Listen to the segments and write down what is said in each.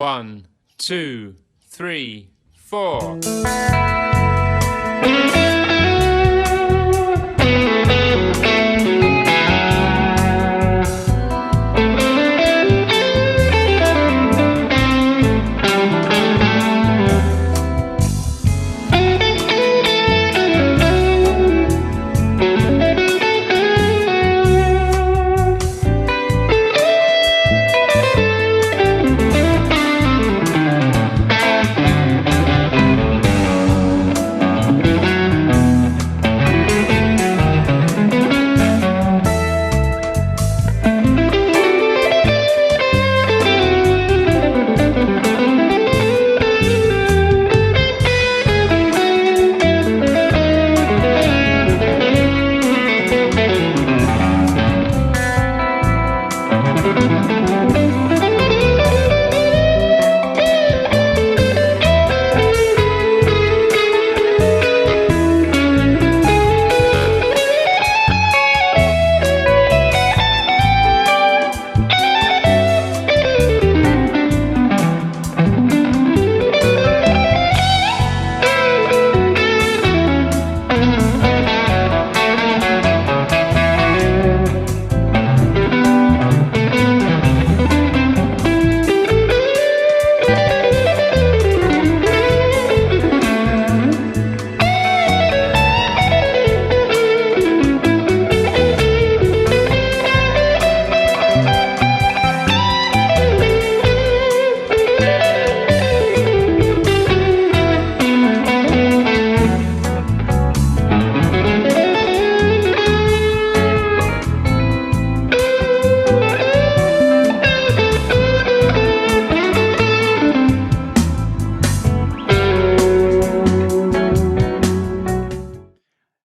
1, 2, 3, 4.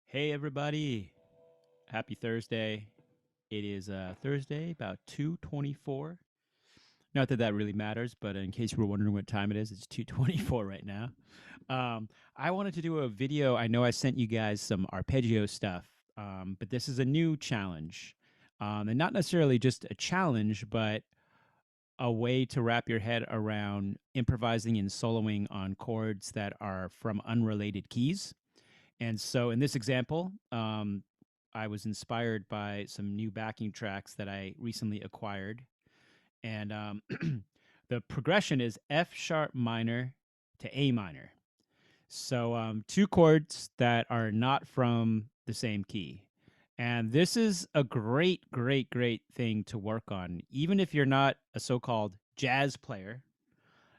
Hey everybody, happy Thursday. It is Thursday, about 2:24. Not that that really matters, but in case you were wondering what time it is, it's 2:24 right now. I wanted to do a video. I know I sent you guys some arpeggio stuff, but this is a new challenge. And not necessarily just a challenge, but a way to wrap your head around improvising and soloing on chords that are from unrelated keys. And so in this example, I was inspired by some new backing tracks that I recently acquired. And the progression is F sharp minor to A minor. So two chords that are not from the same key. And this is a great, great, great thing to work on, even if you're not a so-called jazz player.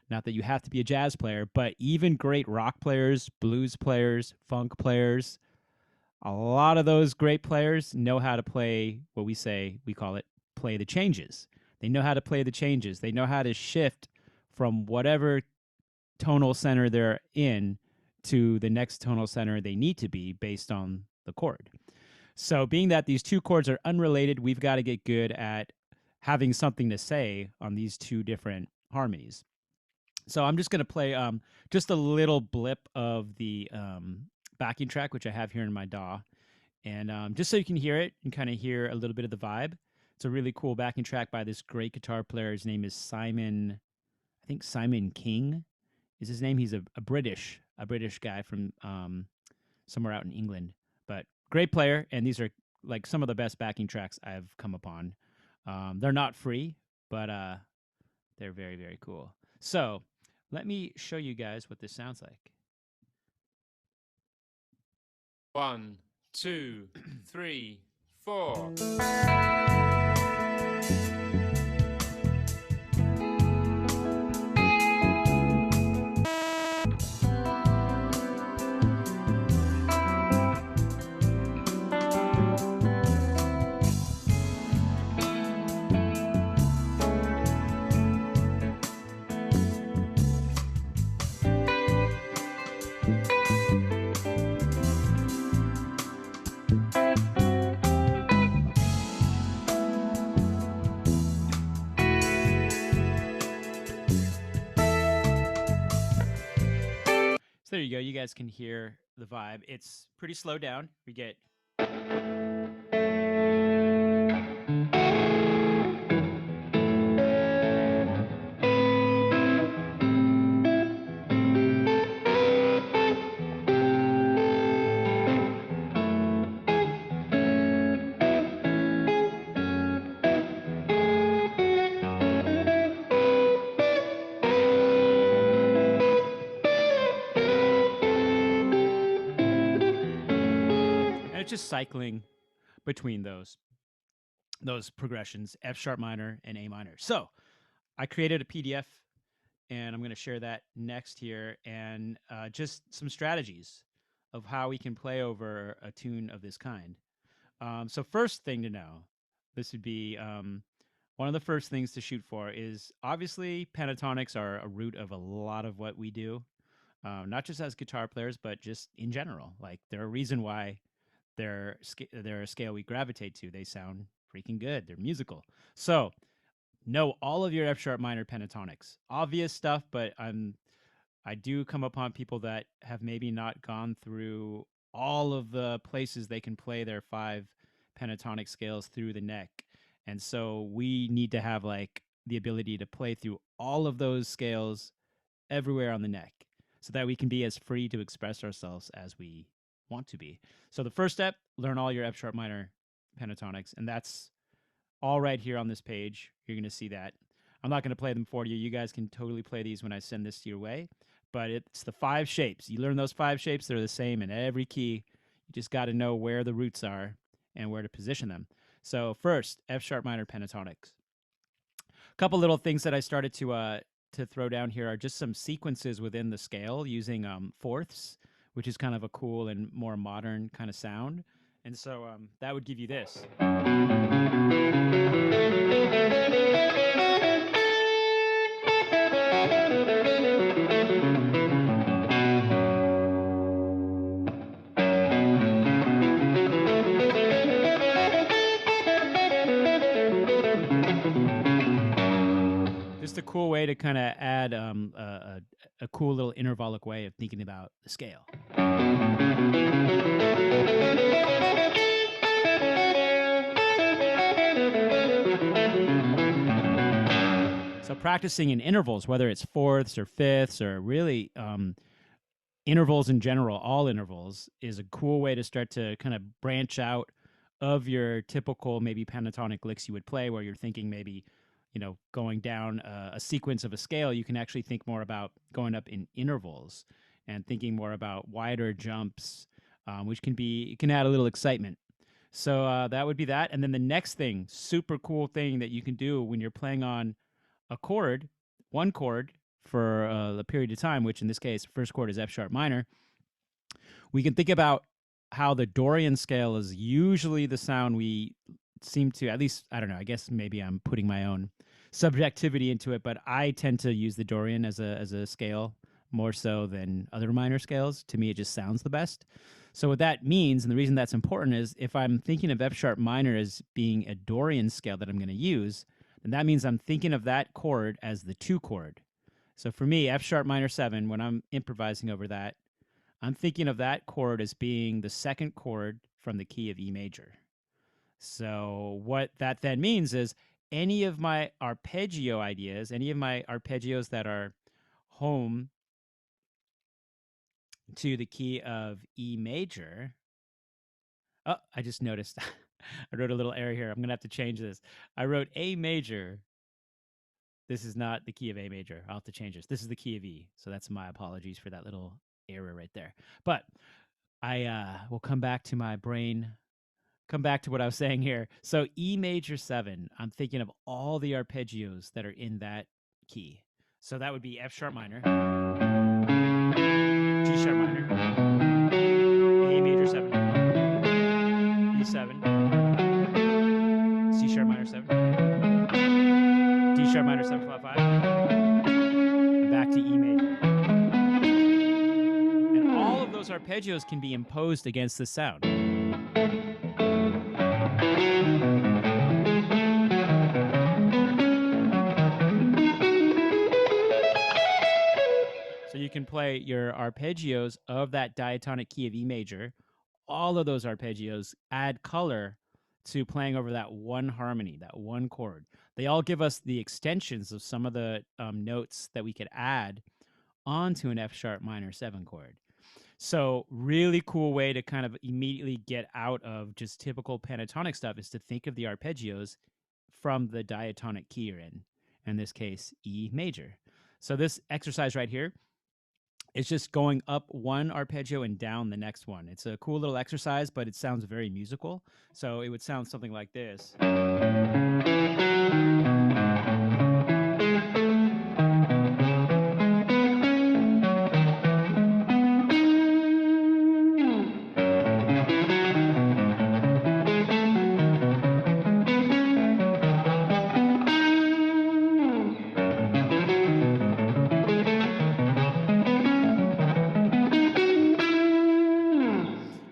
Not that you have to be a jazz player, but even great rock players, blues players, funk players, a lot of those great players know how to play what we call it, play the changes. They know how to play the changes. They know how to shift from whatever tonal center they're in to the next tonal center they need to be based on the chord. So being that these two chords are unrelated, we've got to get good at having something to say on these two different harmonies. So I'm just going to play just a little blip of the backing track, which I have here in my DAW. And just so you can hear it and kind of hear a little bit of the vibe. It's a really cool backing track by this great guitar player. His name is Simon, I think Simon King is his name. He's a British guy from somewhere out in England. But great player, and these are like some of the best backing tracks I've come upon. They're not free, but they're very, very cool. So let me show you guys what this sounds like. 1, 2, 3, 4. So there you go. You guys can hear the vibe. It's pretty slowed down. We get it's just cycling between those progressions, F sharp minor and A minor. So I created a PDF, and I'm going to share that next here, and just some strategies of how we can play over a tune of this kind. So first thing to know, this would be one of the first things to shoot for is obviously pentatonics are a root of a lot of what we do, not just as guitar players, but just in general. Like they're a reason why they're a scale we gravitate to. They sound freaking good. They're musical. So know all of your F sharp minor pentatonics. Obvious stuff, but I do come upon people that have maybe not gone through all of the places they can play their 5 pentatonic scales through the neck. And so we need to have like the ability to play through all of those scales everywhere on the neck so that we can be as free to express ourselves as we want to be. So the first step, learn all your F sharp minor pentatonics, and that's all right here on this page. You're going to see that. I'm not going to play them for you. You guys can totally play these when I send this your way, but it's the 5 shapes. You learn those 5 shapes. They're the same in every key. You just got to know where the roots are and where to position them. So first, F sharp minor pentatonics. A couple little things that I started to throw down here are just some sequences within the scale using fourths, which is kind of a cool and more modern kind of sound. And so that would give you this. Just a cool way to kind of add a cool little intervallic way of thinking about the scale. So practicing in intervals, whether it's fourths or fifths or really intervals in general, all intervals, is a cool way to start to kind of branch out of your typical maybe pentatonic licks you would play, where you're thinking maybe, you know, going down a sequence of a scale. You can actually think more about going up in intervals and thinking more about wider jumps, which can add a little excitement. So that would be that. And then the next thing, super cool thing that you can do when you're playing on a chord, one chord for a period of time, which in this case, first chord is F sharp minor. We can think about how the Dorian scale is usually the sound we seem to, at least, I don't know, I guess maybe I'm putting my own subjectivity into it, but I tend to use the Dorian as a scale more so than other minor scales. To me, it just sounds the best. So what that means, and the reason that's important, is if I'm thinking of F sharp minor as being a Dorian scale that I'm going to use, then that means I'm thinking of that chord as the 2 chord. So for me, F sharp minor 7, when I'm improvising over that, I'm thinking of that chord as being the 2nd chord from the key of E major. So what that then means is any of my arpeggio ideas, any of my arpeggios that are home to the key of E major. Oh, I just noticed. I wrote a little error here. I'm going to have to change this. I wrote A major. This is not the key of A major. I'll have to change this. This is the key of E. So that's my apologies for that little error right there. But I will come back to my brain, come back to what I was saying here. So E major 7, I'm thinking of all the arpeggios that are in that key. So that would be F sharp minor, G sharp minor, A major 7, E7, C sharp minor 7, D sharp minor 7 flat 5, and back to E major. And all of those arpeggios can be imposed against the sound. So you can play your arpeggios of that diatonic key of E major. All of those arpeggios add color to playing over that one harmony, that one chord. They all give us the extensions of some of the notes that we could add onto an F sharp minor 7 chord. So really cool way to kind of immediately get out of just typical pentatonic stuff is to think of the arpeggios from the diatonic key you're in this case, E major. So this exercise right here It's just going up one arpeggio and down the next one. It's a cool little exercise, but it sounds very musical. So it would sound something like this.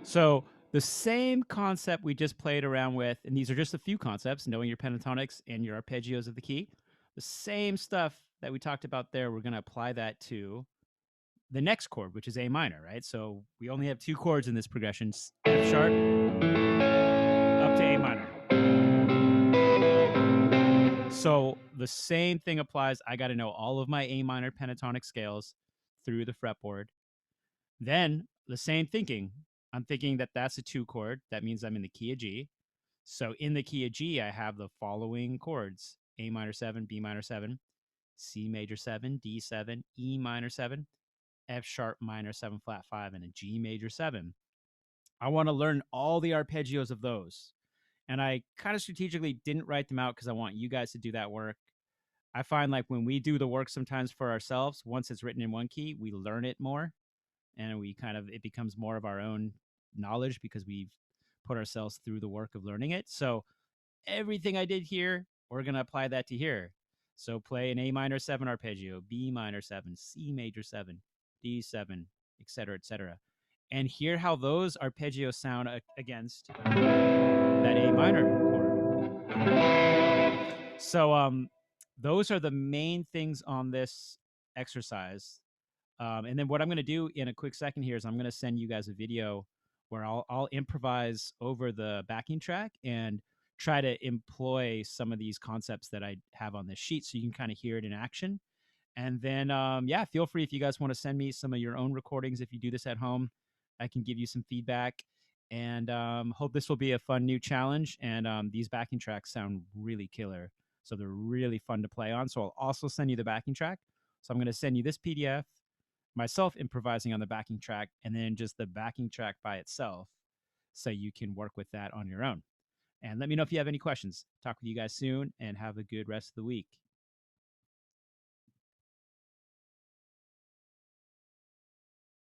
So the same concept we just played around with, and these are just a few concepts, knowing your pentatonics and your arpeggios of the key. The same stuff that we talked about there, we're going to apply that to the next chord, which is A minor, right? So we only have two chords in this progression, F sharp up to A minor. So the same thing applies. I got to know all of my A minor pentatonic scales through the fretboard. Then the same thinking. I'm thinking that that's a 2 chord. That means I'm in the key of G. So in the key of G, I have the following chords: A minor 7, B minor 7, C major 7, D7, E minor 7, F sharp minor 7 flat 5, and a G major 7. I want to learn all the arpeggios of those. And I kind of strategically didn't write them out because I want you guys to do that work. I find like when we do the work sometimes for ourselves, once it's written in one key, we learn it more, and it becomes more of our own knowledge because we've put ourselves through the work of learning it. So everything I did here, we're going to apply that to here. So play an A minor 7 arpeggio, B minor 7, C major 7, D7, etc., and hear how those arpeggios sound against that A minor chord. So those are the main things on this exercise. And then what I'm going to do in a quick second here is I'm going to send you guys a video where I'll improvise over the backing track and try to employ some of these concepts that I have on this sheet so you can kind of hear it in action. And then, feel free if you guys want to send me some of your own recordings. If you do this at home, I can give you some feedback, and hope this will be a fun new challenge. And these backing tracks sound really killer. So they're really fun to play on. So I'll also send you the backing track. So I'm going to send you this PDF, myself improvising on the backing track, and then just the backing track by itself, so you can work with that on your own. And let me know if you have any questions. Talk with you guys soon, and have a good rest of the week.